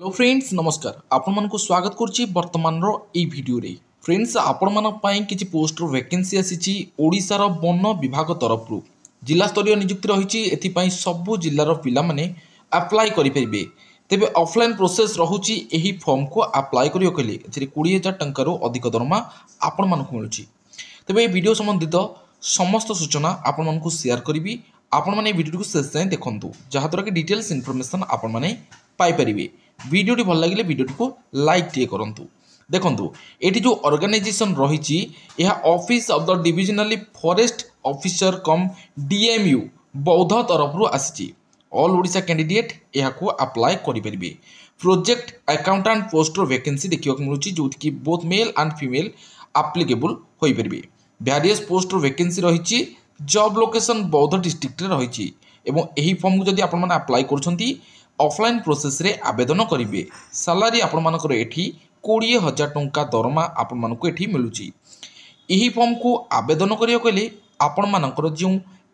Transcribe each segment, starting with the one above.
Hello friends नमस्कार आपण मानक स्वागत करछि वर्तमान रो ई वीडियो रे। फ्रेंड्स आपण मानक पई किछि पोस्ट रो वैकेंसी आसीछि ओडिसा रो वन विभाग तरफ रु जिला स्तरीय नियुक्ति रहिछि। एथि पई सब जिल्ला रो पिला माने अप्लाई करि परिबे। तेबे ऑफलाइन प्रोसेस रहुछि एही फॉर्म को अप्लाई करियो कले एथि 20000 टंका रो अधिक दरमा आपण मानक मिलुछि। तेबे ए वीडियो संबंधित समस्त सूचना आपण मानक शेयर करिवि। आपण माने वीडियो को शेष जाय देखंतु जहा द्वारा कि डिटेल्स इन्फॉर्मेशन आपण माने पाई परिबे। वीडियो भल लगे वीडियो को लाइक टे करूँ। देखो ये जो ऑर्गेनाइजेशन रही office of the divisional forest officer cum DMU Boudh तरफ रु आसी। ऑल ओडिशा कैंडिडेट यह अप्लाई करेंगे। प्रोजेक्ट अकाउंटेंट पोस्ट वैकेंसी देखा मिलूँ जो कि both male and female applicable हो पारे। वेरियस पोस्ट वैकेंसी रही जॉब लोकेशन बौद्ध डिस्ट्रिक्ट रही। यही फॉर्म को जब आप अप्लाई कर ऑफलाइन प्रोसेस रे आवेदन करेंगे। सैलरी आपण मानकर एठी 20000 टंका दरमा आपण मानक एठी मिलुची। यही फॉर्म को आवेदन करियो कले आपण मानकर जो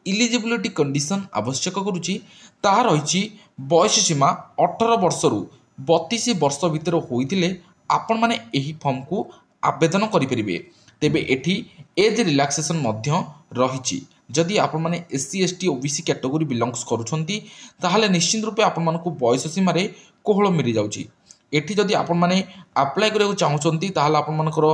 इलिजिबिलिटी कंडीशन आवश्यक करूची ताहा रहिची बयस सीमा 18 वर्ष रु 32 वर्ष भितर होइतिले आपण माने एही फॉर्म को आवेदन करि परिबे। तेबे एठी एज रिलैक्सेशन मध्य रहिची। जदि आपण माने SC ST OBC category belongs करूछंती ताहाले निश्चित रूपे आपण मानकु बयस सीमा रे कोहळ मिली जाउची। एठी जदि आपण माने अप्लाई करियो चाहुछंती ताहाले आपण मानकर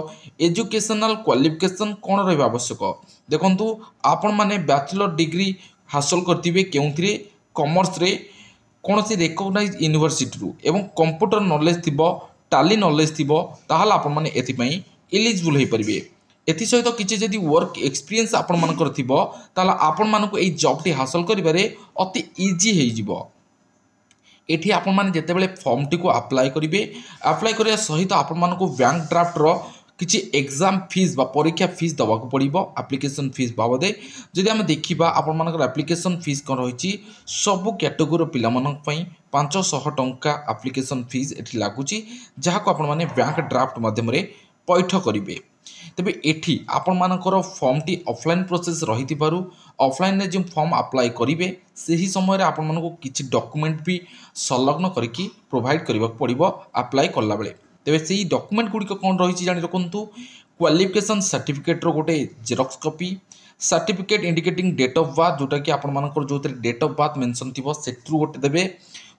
एजुकेशनल क्वालिफिकेशन कोन रहबा आवश्यक। देखंतु आपण माने बैचलर डिग्री हासिल करथिबे केउंथिरे कॉमर्स रे कोनोसी रिकॉग्नाइज्ड यूनिवर्सिटी रु एवं कंप्यूटर नॉलेज थिबो टैली नॉलेज थिबो ताहाले आपण माने एथि पई एलिजिबल होई परिबे। एथि सहित किछि जदि वर्क एक्सपीरियंस आपण मानकर थिबो ताला आपण मानको एई जॉब टी हासिल करिबारे अति इजी हेइ जिवो। एठी आपण माने जते बेले फॉर्म टी को अप्लाई करिवे अप्लाई करिया सहित आपण मानको बैंक ड्राफ्ट रो किछि एग्जाम फीस बा परीक्षा फीस दवा को पड़िबो। एप्लिकेशन फीस बाबदे जदि हम देखिबा आपण मानकर एप्लिकेशन फीस कोन रहिछि सब कैटेगरी पिला मानक पई 500 टंका एप्लिकेशन फीस एठी लागुची जहा को आपण माने बैंक ड्राफ्ट माध्यम रे पैठ करिवे। तेबे एठी आपण मानकर फॉर्म टी ऑफलाइन प्रोसेस रही ऑफलाइन रे जो फॉर्म अप्लाई करेंगे सही समय रे आपण मानको किछि डॉक्यूमेंट भी संलग्न करके प्रोवाइड करबा पड़िबो अप्लाई करला बेले। तेबे सेही डॉक्यूमेंट गुडी कोन रही जानि रखंतु क्वालिफिकेशन सर्टिफिकेट रो गोटे xerox copy certificate indicating date of birth जोटा कि आपण मानकर जो डेट ऑफ बर्थ मेंशन थिबो सेट्रु गोटे देबे।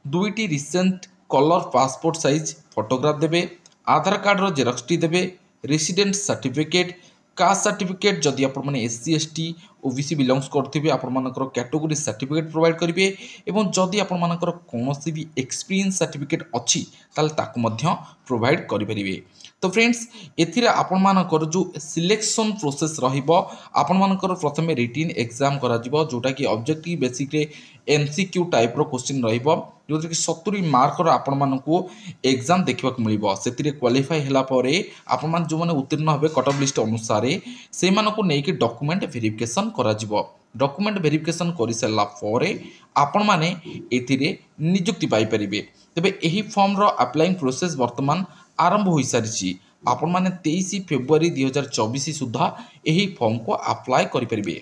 दुईटी recent colour passport size photograph देबे। आधार कार्ड रो जेरॉक्स टी देबे। रेसिडेंट सर्टिफिकेट कास्ट सर्टिफिकेट जदि आपण माने एससी एसटी ओबीसी बिलोंग्स करथिबे आपण मानकर कैटेगरी सर्टिफिकेट प्रोवाइड करिवे। एवं जदि आपण मानकर कोनोसी भी एक्सपीरियंस सर्टिफिकेट अछि ताल ताकु मध्य प्रोवाइड करि परिवे। तो फ्रेंड्स एथिरे आपण मानकर जो सिलेक्शन प्रोसेस रहिबो आपण मानकर प्रथमे रिटन एग्जाम करा जिवो जोटा कि ऑब्जेक्टिव बेसिक रे एमसीक्यू टाइप रो क्वेश्चन रहिबो जो कि 70 मार्क रो आपण मानकु एग्जाम देखिबा को मिलिबो। सेतिरे क्वालिफाई हला परे आपण मान जो माने उत्तीर्ण होबे कट ऑफ लिस्ट अनुसार से मानकु नेकी डॉक्यूमेंट वेरिफिकेशन करा जिवो। डॉक्यूमेंट वेरिफिकेशन करि सला परे आपण माने एथिरे नियुक्ति पाई परिबे। तबे एही फॉर्म रो अप्लाइंग प्रोसेस वर्तमान आरंभ हो सारी। आपण माने 23 फेब्रुआरी 2024 सुधा यही फॉर्म को अप्लाई करेंगे।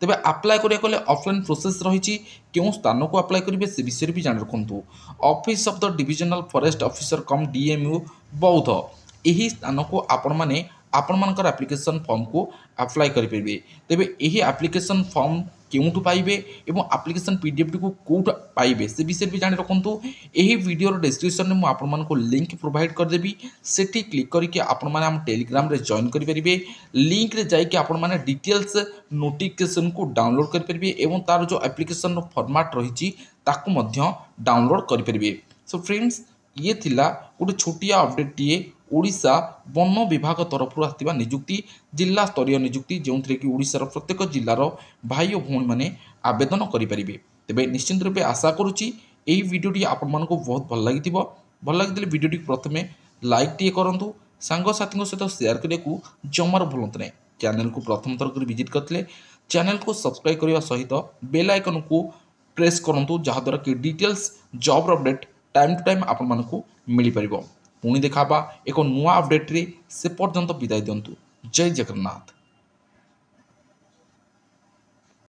तेबे अप्लाई करिया ऑफलाइन प्रोसेस रही क्यों स्थान को अप्लाई करेंगे से विषय भी जान रखु। Office of the divisional forest officer cum DMU बौद्ध यही स्थान को आपण माने आपण मानकर एप्लिकेशन फॉर्म को अप्लाई करेंगे। तेबे यही एप्लिकेशन फॉर्म क्योंठू पाइबे एवं एप्लिकेशन पीडीएफ को कोट पाइबे से विषय भी जान रखु। यही वीडियो डिस्क्रिप्शन में मुझे आपको लिंक प्रोवाइड करदेवी सेठी क्लिक करके आपण माने हम टेलीग्राम रे जॉइन करि परिबे। लिंक रे जाई के आपण माने डिटेल्स नोटिफिकेशन को डाउनलोड करि परिबे एवं तार जो एप्लिकेशन रो फॉर्मेट रही ताकू मध्य डाउनलोड करि परिबे। सो फ्रेंड्स ये थिला गोटे छोटिया अपडेट टीए ओडिशा वन विभाग तरफ आसवा नियुक्ति जिला स्तरीय नियुक्ति जो कि ओडिशार प्रत्येक जिलार भाई और भौणी मैंने आवेदन करेंगे। तेज निश्चित रूपे आशा करुच्ची यही वीडियोटी आपण मानक बहुत भल लगी भल लगी वीडियोटी प्रथमे लाइक टे करूँ सांगसाथी सहित सेयार करने को जमार भूलु ना। चैनल को प्रथम थर कर विजिट करते चैनल को सब्सक्राइब करने सहित बेल आइकन को प्रेस करूँ जहाद्वारा कि details job update time to time आपण मानक मिल पार। पुणी देखा एक नुआ अपडेट रे से पर्यंत विदाय दिंतु। जय जगन्नाथ।